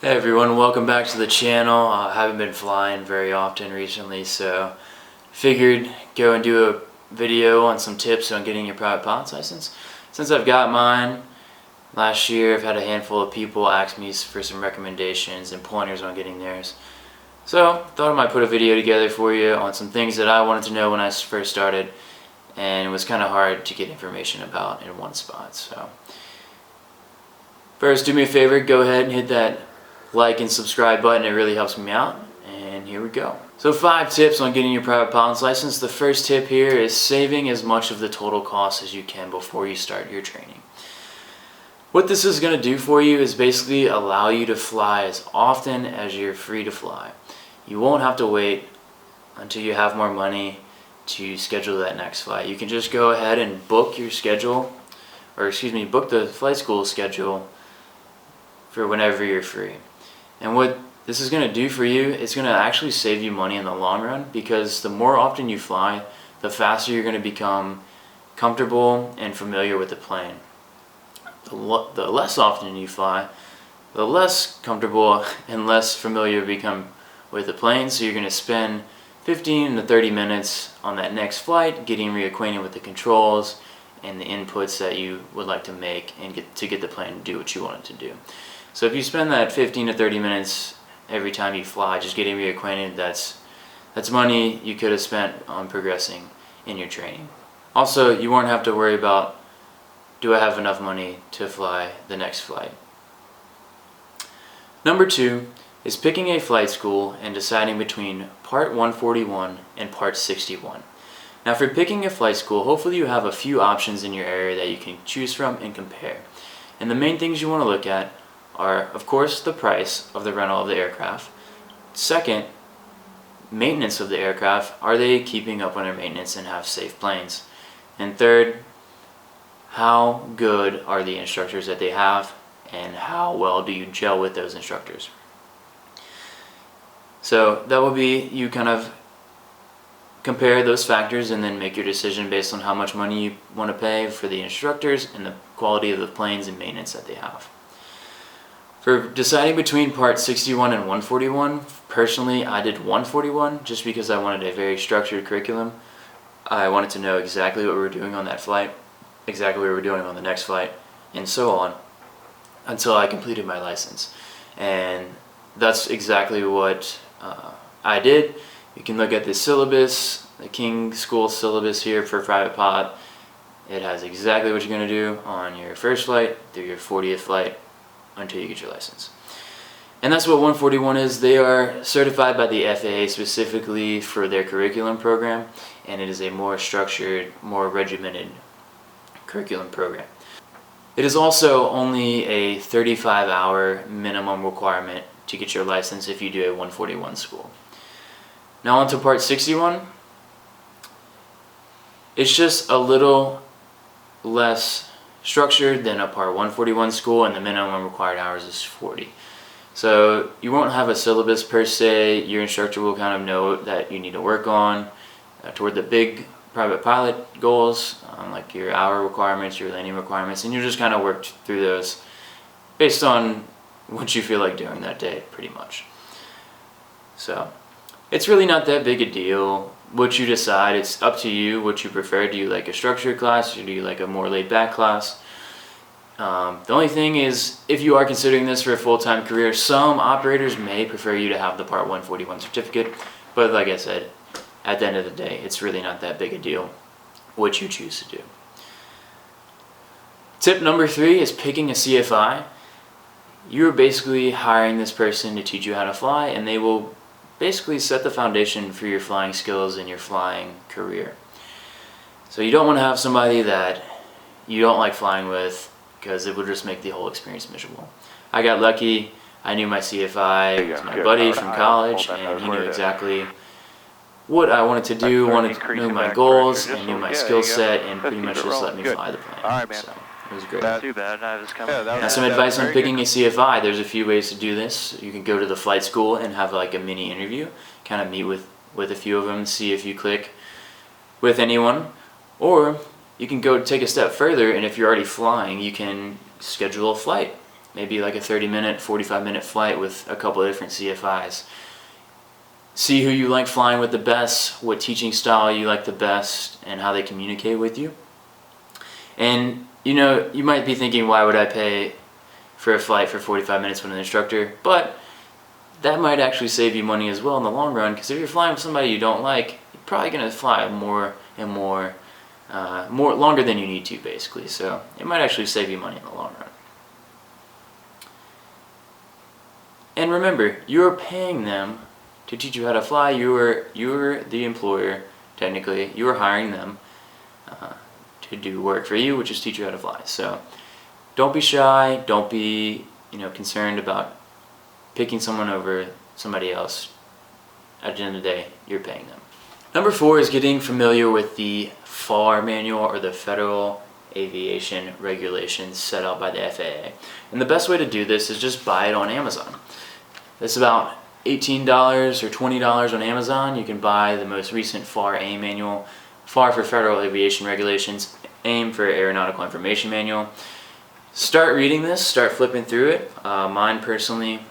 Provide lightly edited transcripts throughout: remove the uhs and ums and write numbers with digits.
Hey everyone, welcome back to the channel. I haven't been flying very often recently, so figured go and do a video on some tips on getting your private pilot's license. Since I've got mine last year, I've had a handful of people ask me for some recommendations and pointers on getting theirs. So thought I might put a video together for you on some things that I wanted to know when I first started, and it was kind of hard to get information about in one spot. So first, do me a favor, go ahead and hit that like and subscribe button. It really helps me out, and here we go. So 5 tips on getting your private pilot's license. The first tip here is saving as much of the total cost as you can before you start your training. What this is going to do for you is basically allow you to fly as often as you're free to fly. You won't have to wait until you have more money to schedule that next flight. You can just go ahead and book your schedule, book the flight school schedule for whenever you're free. And what this is going to do for you, it's going to actually save you money in the long run, because the more often you fly, the faster you're going to become comfortable and familiar with the plane. The less often you fly, the less comfortable and less familiar you become with the plane, so you're going to spend 15 to 30 minutes on that next flight getting reacquainted with the controls and the inputs that you would like to make and get the plane to do what you want it to do. So if you spend that 15 to 30 minutes every time you fly just getting reacquainted, that's money you could have spent on progressing in your training. Also, you won't have to worry about, do I have enough money to fly the next flight? Number 2 is picking a flight school and deciding between Part 141 and Part 61. Now, for picking a flight school, hopefully you have a few options in your area that you can choose from and compare. And the main things you want to look at are, of course, the price of the rental of the aircraft. Second, maintenance of the aircraft. Are they keeping up on their maintenance and have safe planes? And third, how good are the instructors that they have, and how well do you gel with those instructors? So that will be, you kind of compare those factors and then make your decision based on how much money you want to pay for the instructors and the quality of the planes and maintenance that they have. For deciding between Part 61 and 141, personally I did 141 just because I wanted a very structured curriculum. I wanted to know exactly what we were doing on that flight, exactly what we were doing on the next flight, and so on, until I completed my license. And that's exactly what I did. You can look at the syllabus, the King School syllabus here for private pilot. It has exactly what you're going to do on your first flight through your 40th flight until you get your license. And that's what 141 is. They are certified by the FAA specifically for their curriculum program, and it is a more structured, more regimented curriculum program. It is also only a 35-hour minimum requirement to get your license if you do a 141 school. Now on to Part 61. It's just a little less structured than a Part 141 school, and the minimum required hours is 40. So you won't have a syllabus per se. Your instructor will kind of know that you need to work on toward the big private pilot goals, like your hour requirements, your landing requirements, and you just kind of work through those based on what you feel like doing that day, pretty much. So it's really not that big a deal. What you decide, it's up to you what you prefer. Do you like a structured class, or do you like a more laid-back class? The only thing is, if you are considering this for a full-time career, some operators may prefer you to have the Part 141 certificate, but like I said, at the end of the day, it's really not that big a deal what you choose to do. Tip number 3 is picking a CFI. You're basically hiring this person to teach you how to fly, and they will basically set the foundation for your flying skills and your flying career. So you don't want to have somebody that you don't like flying with, because it would just make the whole experience miserable. I got lucky. I knew my CFI. He was my buddy from college, and he knew exactly what I wanted to do, knew my goals, and knew my skill set, and pretty much just let me fly the plane. So it was great. Too bad. I was coming. Now, some advice on picking a CFI. There's a few ways to do this. You can go to the flight school and have like a mini interview, kind of meet with a few of them, see if you click with anyone, or you can go take a step further, and if you're already flying, you can schedule a flight maybe like a 30-minute, 45-minute flight with a couple of different CFIs. See who you like flying with the best, what teaching style you like the best, and how they communicate with you. And you know, you might be thinking, why would I pay for a flight for 45 minutes with an instructor? But that might actually save you money as well in the long run, because if you're flying with somebody you don't like, you're probably going to fly more and more longer than you need to, basically. So it might actually save you money in the long run. And remember, you're paying them to teach you how to fly. You're the employer, technically. You're hiring them to do work for you, which is teach you how to fly. So don't be shy. Don't be concerned about picking someone over somebody else. At the end of the day, you're paying them. Number 4 is getting familiar with the FAR manual, or the Federal Aviation Regulations set out by the FAA. And the best way to do this is just buy it on Amazon. It's about $18 or $20 on Amazon. You can buy the most recent FAR AIM manual. FAR for Federal Aviation Regulations, AIM for Aeronautical Information Manual. Start reading this, start flipping through it. Mine personally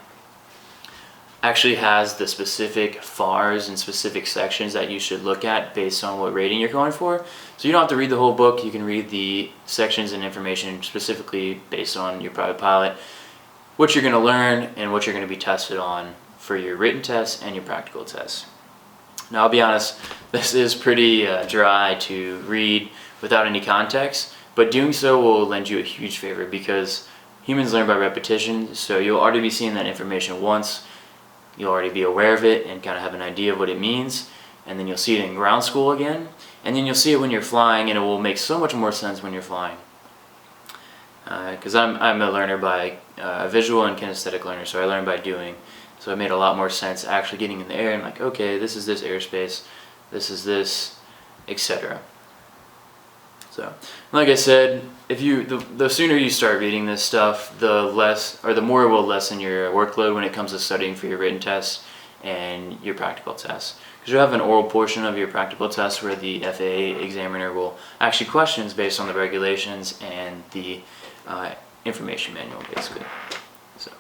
actually has the specific FARs and specific sections that you should look at based on what rating you're going for. So you don't have to read the whole book. You can read the sections and information specifically based on your private pilot, what you're going to learn, and what you're going to be tested on for your written tests and your practical tests. Now, I'll be honest, this is pretty dry to read without any context, but doing so will lend you a huge favor, because humans learn by repetition. So you'll already be seeing that information once. You'll already be aware of it and kind of have an idea of what it means, and then you'll see it in ground school again, and then you'll see it when you're flying, and it will make so much more sense when you're flying. Because I'm a learner by visual and kinesthetic learner, so I learn by doing. So it made a lot more sense actually getting in the air and like, okay, this is this airspace, this is this, etc. So, like I said, if the sooner you start reading this stuff, the more it will lessen your workload when it comes to studying for your written tests and your practical tests. Because you'll have an oral portion of your practical test where the FAA examiner will ask you questions based on the regulations and the information manual, basically. So,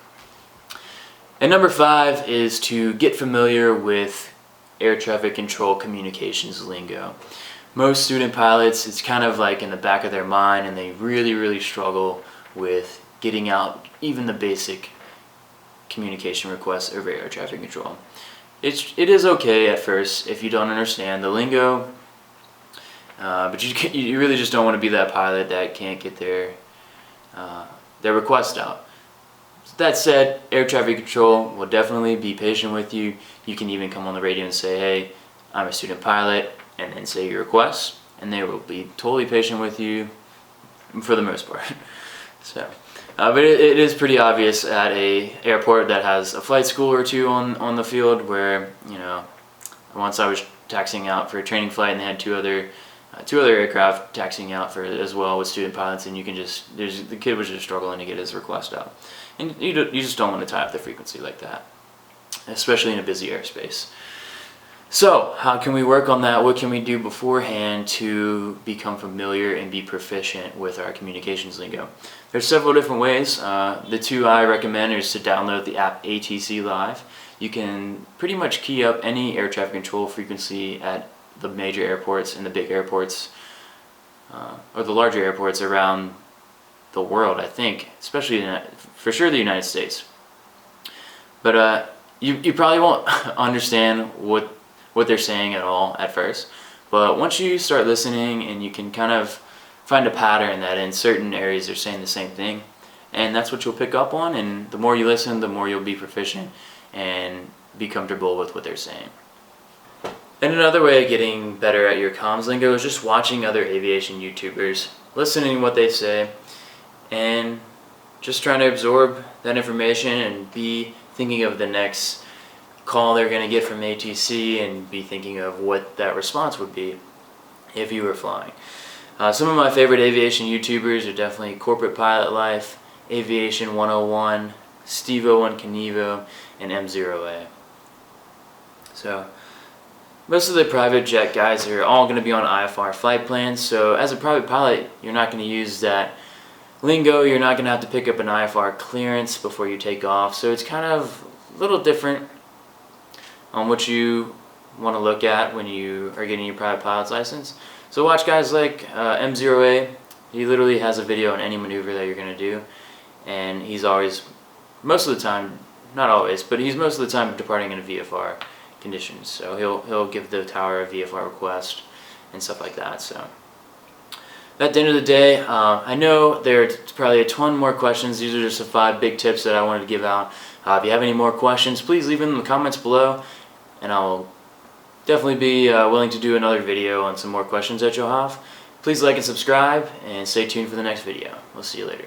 and number 5 is to get familiar with air traffic control communications lingo. Most student pilots, it's kind of like in the back of their mind, and they really struggle with getting out even the basic communication requests over air traffic control. It is okay at first if you don't understand the lingo, but you really just don't want to be that pilot that can't get their request out. That said, air traffic control will definitely be patient with you. You can even come on the radio and say, hey, I'm a student pilot, and then say your request, and they will be totally patient with you for the most part. So, but it is pretty obvious at a airport that has a flight school or two on the field, where once I was taxiing out for a training flight, and they had two other aircraft taxiing out for as well with student pilots, and you can just the kid was just struggling to get his request out, and you just don't want to tie up the frequency like that, especially in a busy airspace. So, how can we work on that? What can we do beforehand to become familiar and be proficient with our communications lingo? There's several different ways. The 2 I recommend is to download the app ATC Live. You can pretty much key up any air traffic control frequency at the major airports and the big airports, or the larger airports around the world, I think, especially for sure the United States. But you probably won't understand what they're saying at all at first, but once you start listening, and you can kind of find a pattern that in certain areas they're saying the same thing, and that's what you'll pick up on, and the more you listen, the more you'll be proficient and be comfortable with what they're saying. And another way of getting better at your comms lingo is just watching other aviation YouTubers, listening to what they say, and just trying to absorb that information and be thinking of the next call they're going to get from ATC, and be thinking of what that response would be if you were flying. Some of my favorite aviation YouTubers are definitely Corporate Pilot Life, Aviation 101, Stevo and Knievo, and M0A. So, most of the private jet guys are all going to be on IFR flight plans, so as a private pilot, you're not going to use that lingo, you're not going to have to pick up an IFR clearance before you take off, so it's kind of a little different on what you want to look at when you are getting your private pilot's license. So watch guys like M0A. He literally has a video on any maneuver that you're going to do, and he's always, most of the time, not always, but he's most of the time departing in a VFR conditions. So he'll give the tower a VFR request and stuff like that. So at the end of the day, I know there's probably a ton more questions. These are just the 5 big tips that I wanted to give out. If you have any more questions, please leave them in the comments below, and I'll definitely be willing to do another video on some more questions that you'll have. Please like and subscribe, and stay tuned for the next video. We'll see you later.